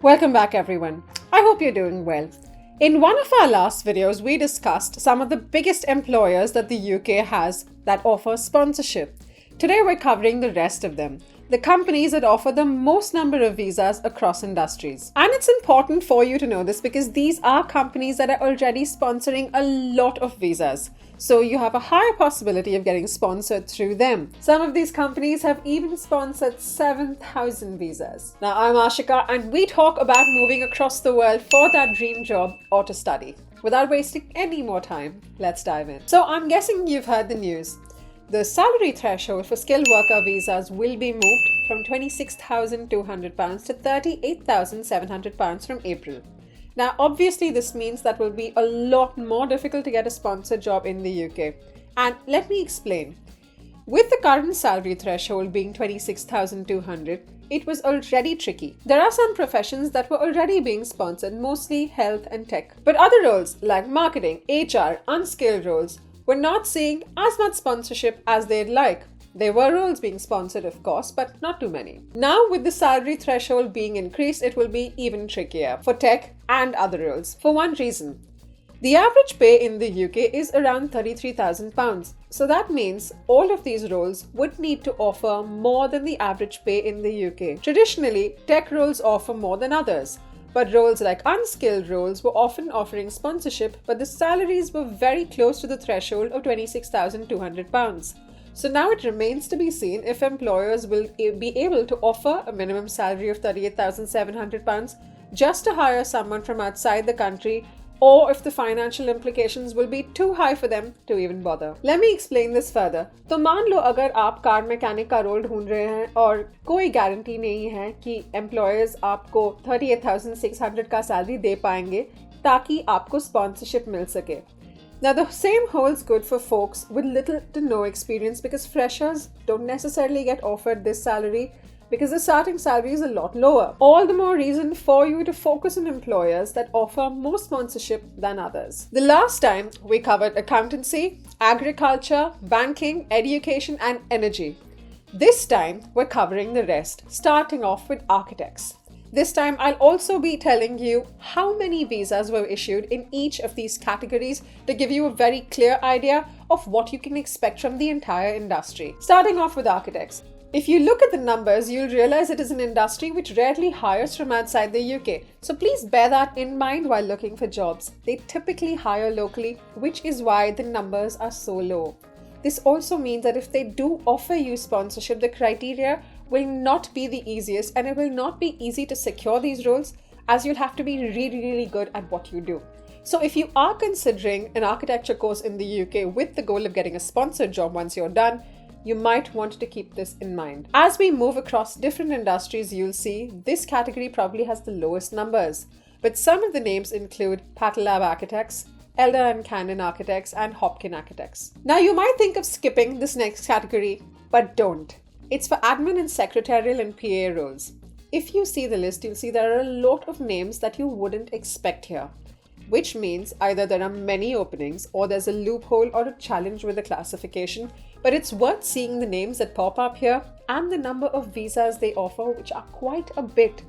Welcome back, everyone. I hope you're doing well. In one of our last videos, we discussed some of the biggest employers that the UK has that offer sponsorship. Today, we're covering the rest of them, the companies that offer the most number of visas across industries. And it's important for you to know this because these are companies that are already sponsoring a lot of visas. So you have a higher possibility of getting sponsored through them. Some of these companies have even sponsored 7,000 visas. Now, I'm Ashika and we talk about moving across the world for that dream job or to study. Without wasting any more time, let's dive in. So I'm guessing you've heard the news. The salary threshold for skilled worker visas will be moved from £26,200 to £38,700 from April. Now, obviously, this means that will be a lot more difficult to get a sponsored job in the UK. And let me explain. With the current salary threshold being £26,200, it was already tricky. There are some professions that were already being sponsored, mostly health and tech. But other roles like marketing, HR, unskilled roles, were not seeing as much sponsorship as they'd like. There were roles being sponsored, of course, but not too many. Now, with the salary threshold being increased, it will be even trickier for tech and other roles. For one reason, the average pay in the UK is around £33,000. So that means all of these roles would need to offer more than the average pay in the UK. Traditionally, tech roles offer more than others. But roles like unskilled roles were often offering sponsorship, but the salaries were very close to the threshold of £26,200. So now it remains to be seen if employers will be able to offer a minimum salary of £38,700 just to hire someone from outside the country, or if the financial implications will be too high for them to even bother. Let me explain this further. तो मान लो अगर आप car mechanic का role ढूंढ रहे हैं और कोई गारंटी नहीं है कि एम्प्लॉयर्स आपको 38,600 का सैलरी दे पाएंगे ताकि आपको स्पॉन्सरशिप मिल सके. Now, the same holds good for folks with little to no experience because freshers don't necessarily get offered this salary because the starting salary is a lot lower. All the more reason for you to focus on employers that offer more sponsorship than others. The last time we covered accountancy, agriculture, banking, education, and energy. This time we're covering the rest, starting off with architects. This time, I'll also be telling you how many visas were issued in each of these categories to give you a very clear idea of what you can expect from the entire industry. Starting off with architects. If you look at the numbers, you'll realize it is an industry which rarely hires from outside the UK. So please bear that in mind while looking for jobs. They typically hire locally, which is why the numbers are so low. This also means that if they do offer you sponsorship, the criteria will not be the easiest and it will not be easy to secure these roles as you'll have to be really good at what you do. So if you are considering an architecture course in the UK with the goal of getting a sponsored job once you're done, you might want to keep this in mind. As we move across different industries, you'll see this category probably has the lowest numbers. But some of the names include Patolab Architects, Elder & Cannon Architects, and Hopkin Architects. Now you might think of skipping this next category, but don't. It's for admin and secretarial and PA roles. If you see the list, you'll see there are a lot of names that you wouldn't expect here, which means either there are many openings or there's a loophole or a challenge with the classification, but it's worth seeing the names that pop up here and the number of visas they offer, which are quite a bit.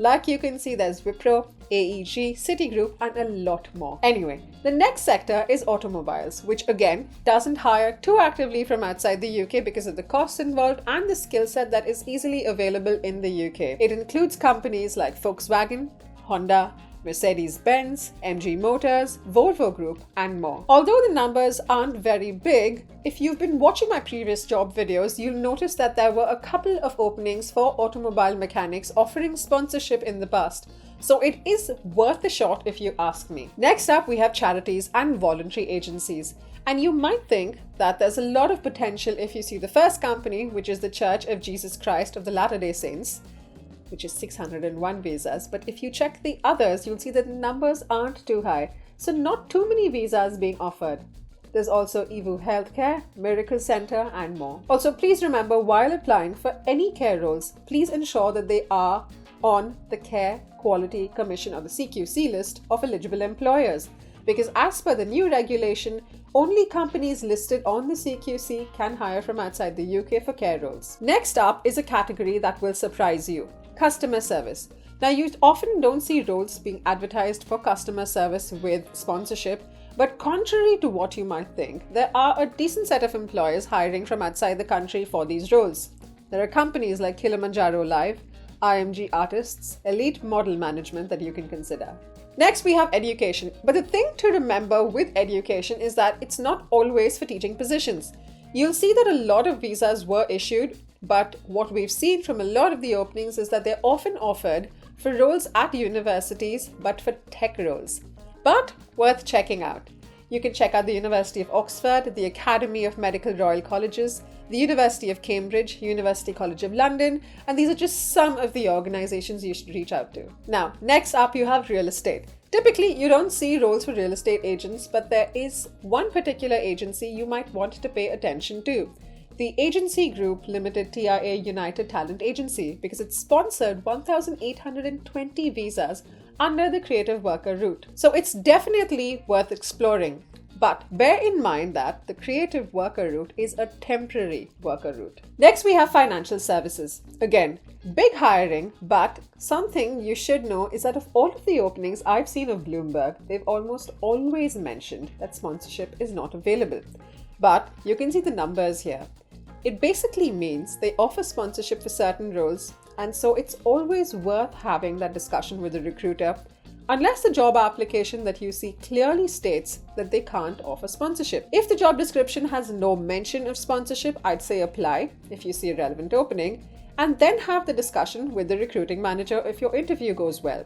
Like you can see, there's Wipro, AEG, Citigroup, and a lot more. Anyway, the next sector is automobiles, which again doesn't hire too actively from outside the UK because of the costs involved and the skill set that is easily available in the UK. It includes companies like Volkswagen, Honda, Mercedes-Benz, MG Motors, Volvo Group, and more. Although the numbers aren't very big, if you've been watching my previous job videos, you'll notice that there were a couple of openings for automobile mechanics offering sponsorship in the past. So it is worth a shot if you ask me. Next up, we have charities and voluntary agencies. And you might think that there's a lot of potential if you see the first company, which is the Church of Jesus Christ of the Latter-day Saints, which is 601 visas. But if you check the others, you'll see that the numbers aren't too high. So not too many visas being offered. There's also Evu Healthcare, Miracle Center, and more. Also, please remember while applying for any care roles, please ensure that they are on the Care Quality Commission or the CQC list of eligible employers. Because as per the new regulation, only companies listed on the CQC can hire from outside the UK for care roles. Next up is a category that will surprise you: customer service. Now, you often don't see roles being advertised for customer service with sponsorship, but contrary to what you might think, there are a decent set of employers hiring from outside the country for these roles. There are companies like Kilimanjaro Live, IMG Artists, Elite Model Management that you can consider. Next, we have education. But the thing to remember with education is that it's not always for teaching positions. You'll see that a lot of visas were issued, but what we've seen from a lot of the openings is that they're often offered for roles at universities, but for tech roles. But worth checking out. You can check out the University of Oxford, the Academy of Medical Royal Colleges, the University of Cambridge, University College of London, and these are just some of the organizations you should reach out to. Now, next up you have real estate. Typically, you don't see roles for real estate agents, but there is one particular agency you might want to pay attention to. The Agency Group Limited TIA United Talent Agency, because it sponsored 1,820 visas under the creative worker route. So it's definitely worth exploring. But bear in mind that the creative worker route is a temporary worker route. Next, we have financial services. Again, big hiring, but something you should know is that of all of the openings I've seen of Bloomberg, they've almost always mentioned that sponsorship is not available. But you can see the numbers here. It basically means they offer sponsorship for certain roles, and so it's always worth having that discussion with the recruiter, unless the job application that you see clearly states that they can't offer sponsorship. If the job description has no mention of sponsorship, I'd say apply if you see a relevant opening, and then have the discussion with the recruiting manager if your interview goes well.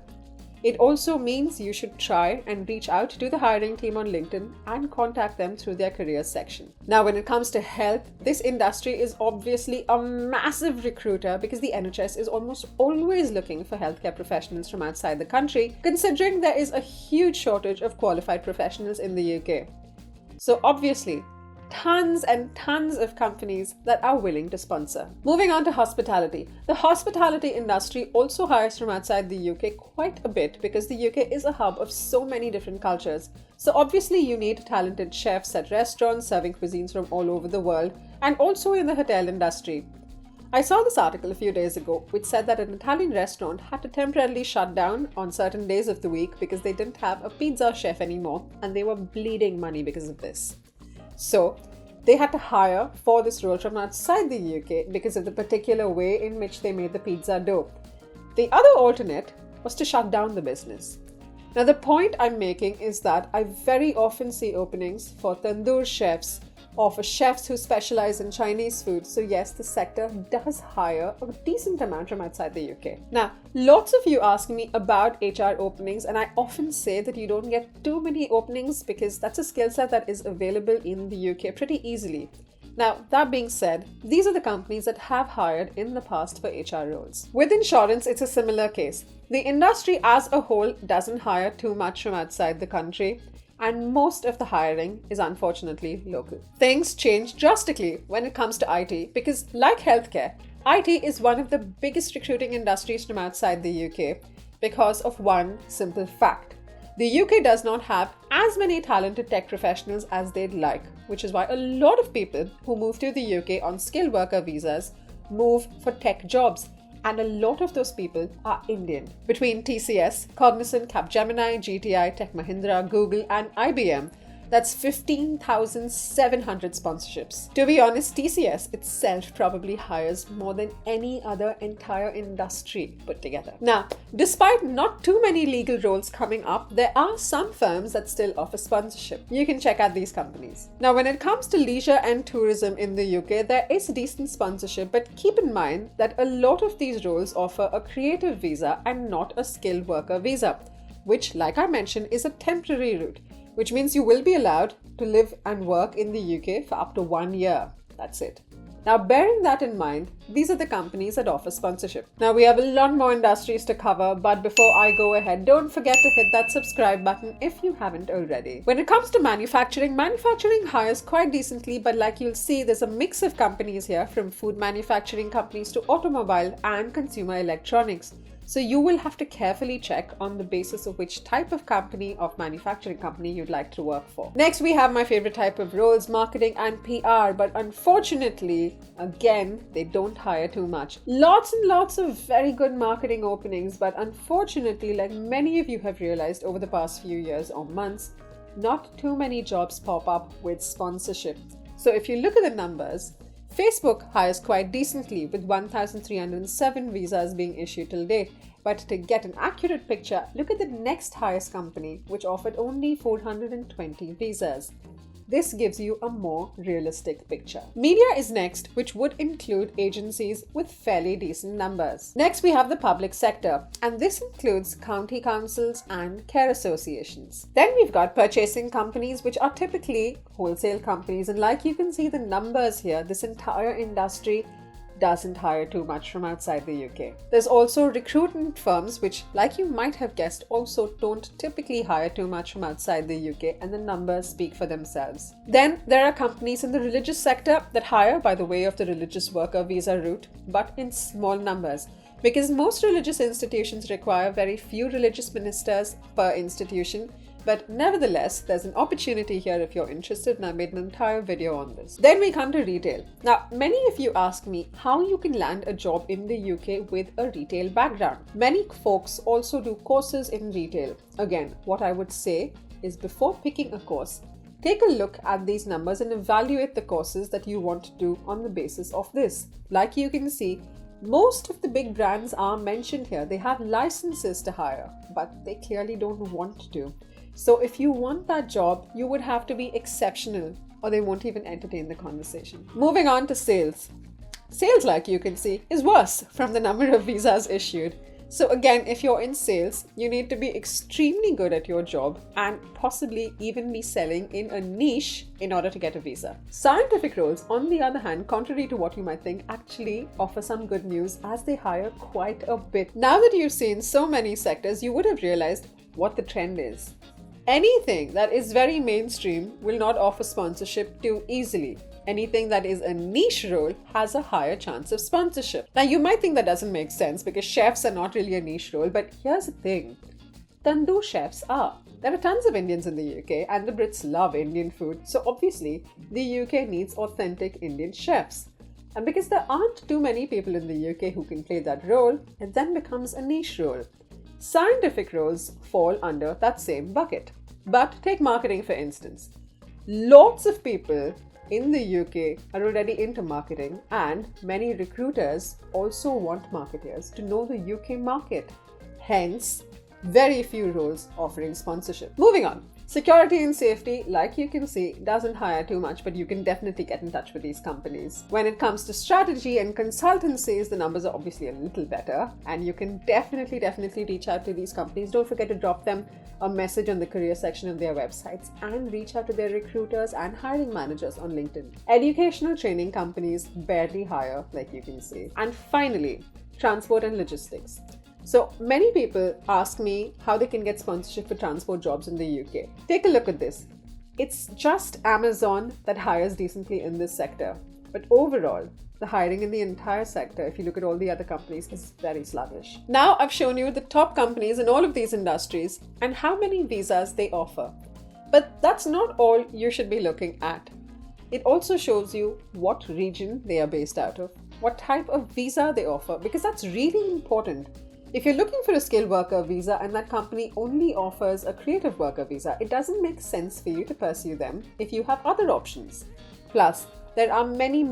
It also means you should try and reach out to the hiring team on LinkedIn and contact them through their careers section. Now, when it comes to health, this industry is obviously a massive recruiter because the NHS is almost always looking for healthcare professionals from outside the country, considering there is a huge shortage of qualified professionals in the UK. So obviously, tons and tons of companies that are willing to sponsor. Moving on to hospitality. The hospitality industry also hires from outside the UK quite a bit because the UK is a hub of so many different cultures. So obviously you need talented chefs at restaurants serving cuisines from all over the world, and also in the hotel industry. I saw this article a few days ago which said that an Italian restaurant had to temporarily shut down on certain days of the week because they didn't have a pizza chef anymore and they were bleeding money because of this. So they had to hire for this role from outside the UK because of the particular way in which they made the pizza dough. The other alternate was to shut down the business. Now, the point I'm making is that I very often see openings for tandoor chefs or for chefs who specialize in Chinese food. So yes, the sector does hire a decent amount from outside the UK. Now, lots of you ask me about HR openings, and I often say that you don't get too many openings because that's a skill set that is available in the UK pretty easily. Now, that being said, these are the companies that have hired in the past for HR roles. With insurance, it's a similar case. The industry as a whole doesn't hire too much from outside the country, and most of the hiring is unfortunately local. Things change drastically when it comes to IT because, like healthcare, IT is one of the biggest recruiting industries from outside the UK because of one simple fact. The UK does not have as many talented tech professionals as they'd like, which is why a lot of people who move to the UK on skilled worker visas move for tech jobs. And a lot of those people are Indian. Between TCS, Cognizant, Capgemini, GTI, Tech Mahindra, Google, and IBM, that's 15,700 sponsorships. To be honest, TCS itself probably hires more than any other entire industry put together. Now, despite not too many legal roles coming up, there are some firms that still offer sponsorship. You can check out these companies. Now, when it comes to leisure and tourism in the UK, there is decent sponsorship, but keep in mind that a lot of these roles offer a creative visa and not a skilled worker visa, which, like I mentioned, is a temporary route, which means you will be allowed to live and work in the UK for up to 1 year. That's it. Now, bearing that in mind, these are the companies that offer sponsorship. Now, we have a lot more industries to cover, but before I go ahead, don't forget to hit that subscribe button if you haven't already. When it comes to manufacturing hires quite decently, but like you'll see, there's a mix of companies here, from food manufacturing companies to automobile and consumer electronics. So you will have to carefully check on the basis of which type of company, of manufacturing company you'd like to work for. Next, we have my favorite type of roles, marketing and PR, but unfortunately, again, they don't hire too much. Lots and lots of very good marketing openings, but unfortunately, like many of you have realized over the past few years or months, not too many jobs pop up with sponsorship. So if you look at the numbers, Facebook hires quite decently with 1,307 visas being issued till date. But to get an accurate picture, look at the next highest company, which offered only 420 visas. This gives you a more realistic picture. Media is next, which would include agencies with fairly decent numbers. Next, we have the public sector, and this includes county councils and care associations. Then we've got purchasing companies, which are typically wholesale companies. And like you can see the numbers here, this entire industry doesn't hire too much from outside the UK. There's also recruitment firms, which, like you might have guessed, also don't typically hire too much from outside the UK, and the numbers speak for themselves. Then there are companies in the religious sector that hire by the way of the religious worker visa route, but in small numbers, because most religious institutions require very few religious ministers per institution. But nevertheless, there's an opportunity here if you're interested, and I made an entire video on this. Then we come to retail. Now, many of you ask me how you can land a job in the UK with a retail background. Many folks also do courses in retail. Again, what I would say is before picking a course, take a look at these numbers and evaluate the courses that you want to do on the basis of this. Like you can see, most of the big brands are mentioned here. They have licenses to hire, but they clearly don't want to. So if you want that job, you would have to be exceptional, or they won't even entertain the conversation. Moving on to sales. Sales, like you can see, is worse from the number of visas issued. So again, if you're in sales, you need to be extremely good at your job and possibly even be selling in a niche in order to get a visa. Scientific roles, on the other hand, contrary to what you might think, actually offer some good news as they hire quite a bit. Now that you've seen so many sectors, you would have realized what the trend is. Anything that is very mainstream will not offer sponsorship too easily. Anything that is a niche role has a higher chance of sponsorship. Now, you might think that doesn't make sense because chefs are not really a niche role, but here's the thing. Tandoor chefs are. There are tons of Indians in the UK and the Brits love Indian food, so obviously the UK needs authentic Indian chefs. And because there aren't too many people in the UK who can play that role, it then becomes a niche role. Scientific roles fall under that same bucket. But take marketing for instance. Lots of people in the UK are already into marketing, and many recruiters also want marketers to know the UK market. Hence, very few roles offering sponsorship. Moving on. Security and safety, like you can see, doesn't hire too much, but you can definitely get in touch with these companies. When it comes to strategy and consultancies, the numbers are obviously a little better, and you can definitely reach out to these companies. Don't forget to drop them a message on the career section of their websites and reach out to their recruiters and hiring managers on LinkedIn. Educational training companies barely hire, like you can see. And finally, transport and logistics. So many people ask me how they can get sponsorship for transport jobs in the UK. Take a look at this. It's just Amazon that hires decently in this sector. But overall, the hiring in the entire sector, if you look at all the other companies, is very sluggish. Now I've shown you the top companies in all of these industries and how many visas they offer. But that's not all you should be looking at. It also shows you what region they are based out of, what type of visa they offer, because that's really important. If you're looking for a skilled worker visa and that company only offers a creative worker visa, it doesn't make sense for you to pursue them if you have other options. Plus, there are many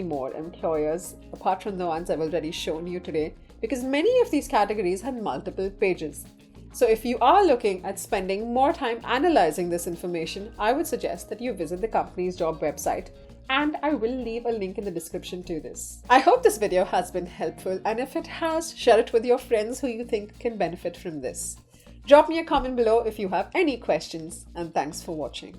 more employers, apart from the ones I've already shown you today, because many of these categories have multiple pages. So if you are looking at spending more time analyzing this information, I would suggest that you visit the company's job website, and I will leave a link in the description to this. I hope this video has been helpful, and if it has, share it with your friends who you think can benefit from this. Drop me a comment below if you have any questions, and thanks for watching.